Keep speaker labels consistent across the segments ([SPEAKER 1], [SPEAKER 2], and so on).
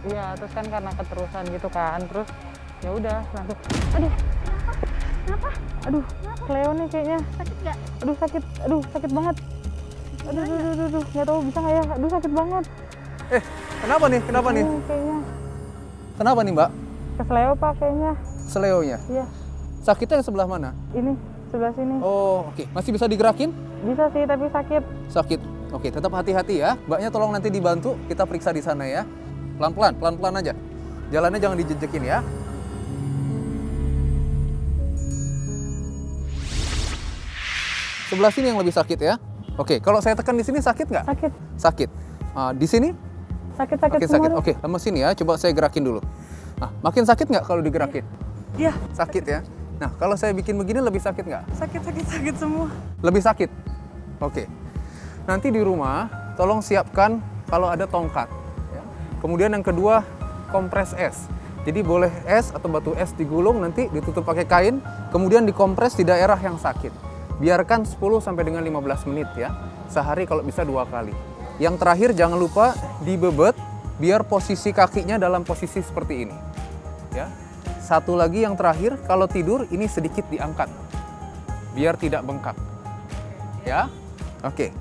[SPEAKER 1] Iya, terus kan karena keterusan gitu kan, terus ya udah langsung. Aduh,
[SPEAKER 2] Kenapa?
[SPEAKER 1] aduh, Cleo nih kayaknya.
[SPEAKER 2] Sakit nggak?
[SPEAKER 1] Aduh sakit banget. Aduh, nggak tahu bisa nggak ya? Aduh sakit banget.
[SPEAKER 3] Kenapa nih? Kenapa nih?
[SPEAKER 1] Kayaknya
[SPEAKER 3] Kenapa nih Mbak?
[SPEAKER 1] kesleo Pak kayaknya.
[SPEAKER 3] Seleonya.
[SPEAKER 1] Iya,
[SPEAKER 3] Sakitnya yang sebelah mana?
[SPEAKER 1] ini sebelah sini.
[SPEAKER 3] Oh, oke. Masih bisa digerakin?
[SPEAKER 1] Bisa sih tapi sakit.
[SPEAKER 3] Sakit. Oke, tetap hati-hati ya. Mbaknya tolong nanti dibantu, kita periksa di sana ya. Pelan-pelan aja. Jalannya jangan dijejekin ya. Sebelah sini yang lebih sakit ya. Oke, kalau saya tekan di sini sakit nggak?
[SPEAKER 1] Sakit.
[SPEAKER 3] Sakit. Di sini?
[SPEAKER 1] Sakit
[SPEAKER 3] Makin
[SPEAKER 1] semua.
[SPEAKER 3] sakit.
[SPEAKER 1] deh.
[SPEAKER 3] Oke, sama sini ya. Coba saya gerakin dulu. Nah, makin sakit nggak kalau digerakin?
[SPEAKER 2] Iya.
[SPEAKER 3] Sakit ya. Nah, kalau saya bikin begini lebih sakit nggak?
[SPEAKER 2] Sakit semua.
[SPEAKER 3] Lebih sakit? Oke. Nanti di rumah, tolong siapkan kalau ada tongkat. Ya. Kemudian yang kedua, kompres es. Jadi boleh es atau batu es digulung, nanti ditutup pakai kain, kemudian dikompres di daerah yang sakit. Biarkan 10 sampai dengan 15 menit ya. Sehari kalau bisa 2 kali. Yang terakhir jangan lupa dibebet, biar posisi kakinya dalam posisi seperti ini. Ya. Satu lagi yang terakhir, kalau tidur ini sedikit diangkat. Biar tidak bengkak. Ya? Oke.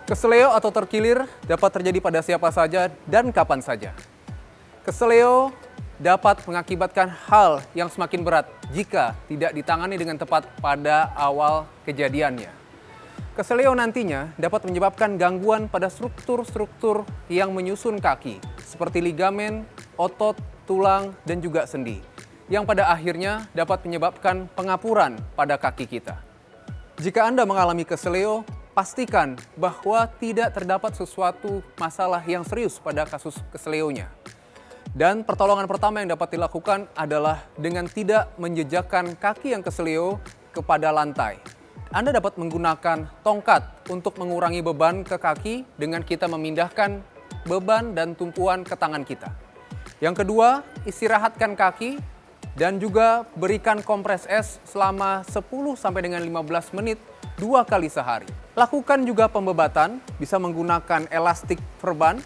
[SPEAKER 3] Keseleo atau terkilir dapat terjadi pada siapa saja dan kapan saja. Keseleo dapat mengakibatkan hal yang semakin berat jika tidak ditangani dengan tepat pada awal kejadiannya. Keseleo nantinya dapat menyebabkan gangguan pada struktur-struktur yang menyusun kaki, seperti ligamen, otot, tulang, dan juga sendi, yang pada akhirnya dapat menyebabkan pengapuran pada kaki kita. Jika Anda mengalami keseleo, pastikan bahwa tidak terdapat sesuatu masalah yang serius pada kasus keseleonya. Dan pertolongan pertama yang dapat dilakukan adalah dengan tidak menjejakkan kaki yang keseleo kepada lantai. Anda dapat menggunakan tongkat untuk mengurangi beban ke kaki dengan kita memindahkan beban dan tumpuan ke tangan kita. Yang kedua, istirahatkan kaki dan juga berikan kompres es selama 10 sampai dengan 15 menit 2 kali sehari. Lakukan juga pembebatan, bisa menggunakan elastik perban.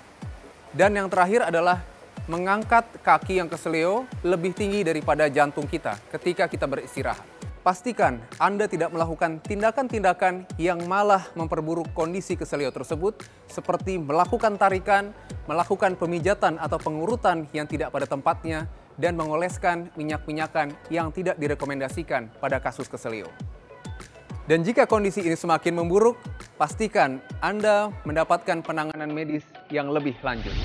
[SPEAKER 3] Dan yang terakhir adalah mengangkat kaki yang keseleo lebih tinggi daripada jantung kita ketika kita beristirahat. Pastikan Anda tidak melakukan tindakan-tindakan yang malah memperburuk kondisi keseleo tersebut, seperti melakukan tarikan, melakukan pemijatan atau pengurutan yang tidak pada tempatnya, dan mengoleskan minyak-minyakan yang tidak direkomendasikan pada kasus keseleo. Dan jika kondisi ini semakin memburuk, pastikan Anda mendapatkan penanganan medis yang lebih lanjut.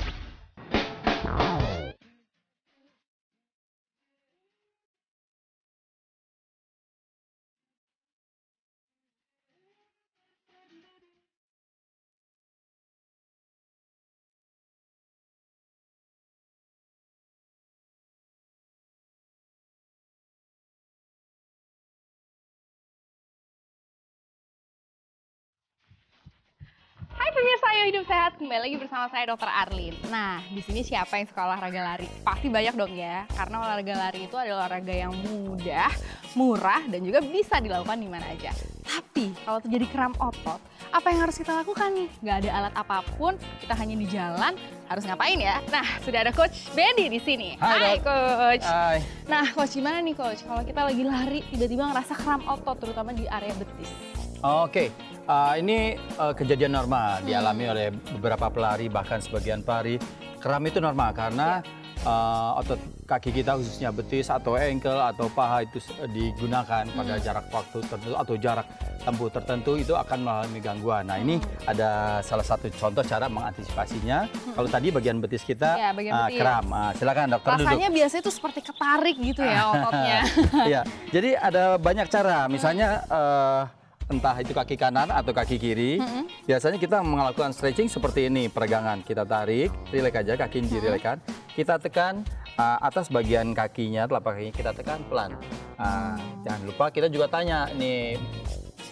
[SPEAKER 2] Hai pemirsa Ayo Hidup Sehat, kembali lagi bersama saya Dr. Arlin. Nah, di sini siapa yang suka olahraga lari? Pasti banyak dong ya, karena olahraga lari itu adalah olahraga yang mudah, murah, dan juga bisa dilakukan di mana aja. Tapi kalau terjadi kram otot, apa yang harus kita lakukan nih? Gak ada alat apapun, kita hanya di jalan, harus ngapain ya? Nah, sudah ada Coach Benny di sini. Hai Coach.
[SPEAKER 3] Hai.
[SPEAKER 2] Nah, Coach gimana nih Coach? Kalau kita lagi lari, tiba-tiba ngerasa kram otot, terutama di area betis.
[SPEAKER 4] Oke, ini kejadian normal dialami oleh beberapa pelari, bahkan sebagian pelari. Kram itu normal karena otot kaki kita khususnya betis atau ankle atau paha itu digunakan pada jarak waktu tertentu atau jarak tempuh tertentu itu akan mengalami gangguan. Nah ini ada salah satu contoh cara mengantisipasinya. Kalau tadi bagian betis kita
[SPEAKER 2] Ya, bagian betis.
[SPEAKER 4] kram. Silakan dokter duduk.
[SPEAKER 2] Rasanya biasanya itu seperti ketarik gitu ya ototnya.
[SPEAKER 4] Iya, jadi ada banyak cara. Misalnya entah itu kaki kanan atau kaki kiri. Biasanya kita melakukan stretching seperti ini, peregangan. Kita tarik, rileks aja, kaki dirilekkan. Kita tekan atas bagian kakinya, telapak kakinya kita tekan pelan. Jangan lupa kita juga tanya, nih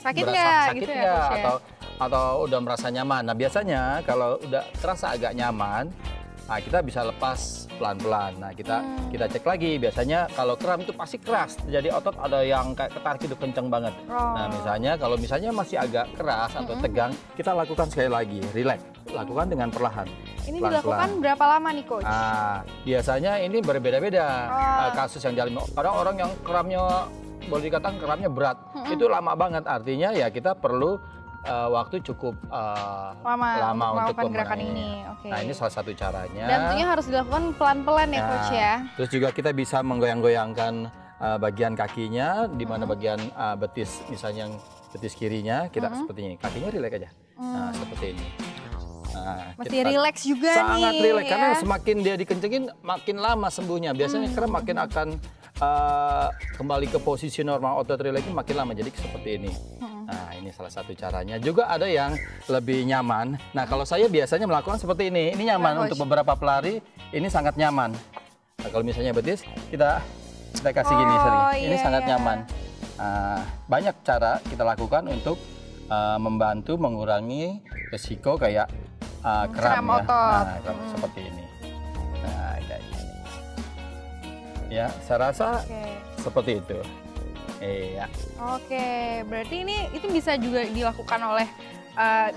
[SPEAKER 2] Sakit
[SPEAKER 4] berasa
[SPEAKER 2] nggak
[SPEAKER 4] sakit
[SPEAKER 2] gitu ya
[SPEAKER 4] nggak?
[SPEAKER 2] Coach ya?
[SPEAKER 4] Atau udah merasa nyaman. Nah biasanya kalau udah terasa agak nyaman, Nah, kita bisa lepas pelan-pelan. Nah, kita cek lagi. Biasanya kalau kram itu pasti keras. Jadi otot ada yang kayak ketarik itu kenceng banget. Nah, kalau misalnya masih agak keras atau tegang, kita lakukan sekali lagi, relax. Lakukan dengan perlahan.
[SPEAKER 2] Ini
[SPEAKER 4] Pelan-pelan.
[SPEAKER 2] dilakukan berapa lama nih, Coach?
[SPEAKER 4] Nah, biasanya ini berbeda-beda kasus yang dialami. Kadang orang yang kramnya boleh dikatakan kramnya berat, itu lama banget. Artinya ya kita perlu waktu cukup lama untuk
[SPEAKER 2] melakukan gerakan
[SPEAKER 4] pemenangannya.
[SPEAKER 2] ini. Oke.
[SPEAKER 4] Nah, ini salah satu caranya.
[SPEAKER 2] Dan tentunya harus dilakukan pelan-pelan ya, Coach ya.
[SPEAKER 4] Terus juga kita bisa menggoyang-goyangkan bagian kakinya, di mana bagian betis, misalnya yang betis kirinya, kita seperti ini. Kakinya rileks aja. Nah, seperti ini. Nah,
[SPEAKER 2] Mesti rileks juga nih.
[SPEAKER 4] Sangat rileks, karena
[SPEAKER 2] ya.
[SPEAKER 4] semakin dia dikencengin, makin lama sembuhnya. Biasanya kram makin akan kembali ke posisi normal, otot rileksnya makin lama. Jadi seperti ini. Nah, ini salah satu caranya. Juga ada yang lebih nyaman. Nah, kalau saya biasanya melakukan seperti ini. Ini nyaman untuk beberapa pelari, ini sangat nyaman. Nah, kalau misalnya betis, kita kasih gini sering. Ini sangat nyaman. Nah, banyak cara kita lakukan untuk membantu mengurangi resiko kayak kram ya.
[SPEAKER 2] otot.
[SPEAKER 4] Nah, kram seperti ini. Nah, kayak gini. Ya, saya rasa seperti itu. Iya.
[SPEAKER 2] Oke, berarti ini itu bisa juga dilakukan oleh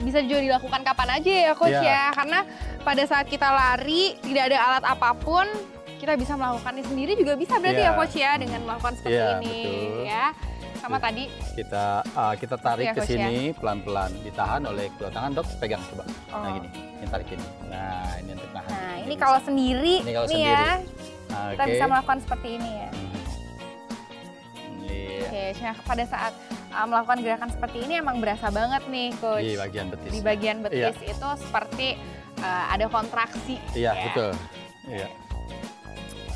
[SPEAKER 2] bisa juga dilakukan kapan aja ya, Coach ya. Karena pada saat kita lari tidak ada alat apapun, kita bisa melakukannya sendiri juga bisa berarti ya, Coach ya, dengan melakukan seperti ini
[SPEAKER 4] betul.
[SPEAKER 2] ya. Sama tadi
[SPEAKER 4] Kita tarik ke
[SPEAKER 2] Coach,
[SPEAKER 4] sini pelan-pelan, ditahan oleh kedua tangan, Dok. Pegang coba. Nah, gini. Ini tarik ini. Nah, ini untuk nahan.
[SPEAKER 2] Nah, ini kalau sendiri
[SPEAKER 4] Ini kalau
[SPEAKER 2] nih
[SPEAKER 4] sendiri.
[SPEAKER 2] ya. Kita bisa melakukan seperti ini ya. Oke, nah, pada saat melakukan gerakan seperti ini emang berasa banget nih, Coach.
[SPEAKER 4] Di bagian betis.
[SPEAKER 2] Di bagian betis itu seperti ada kontraksi.
[SPEAKER 4] Iya,
[SPEAKER 2] ya.
[SPEAKER 4] betul. Iya.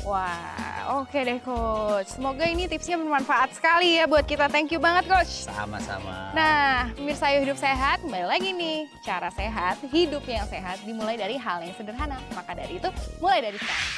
[SPEAKER 2] Wah, oke deh, Coach. Semoga ini tipsnya bermanfaat sekali ya buat kita. Thank you banget, Coach.
[SPEAKER 4] Sama-sama.
[SPEAKER 2] Nah, pemirsa Ayo Hidup Sehat, kembali lagi nih. Cara sehat, hidup yang sehat dimulai dari hal yang sederhana. Maka dari itu, mulai dari sekarang.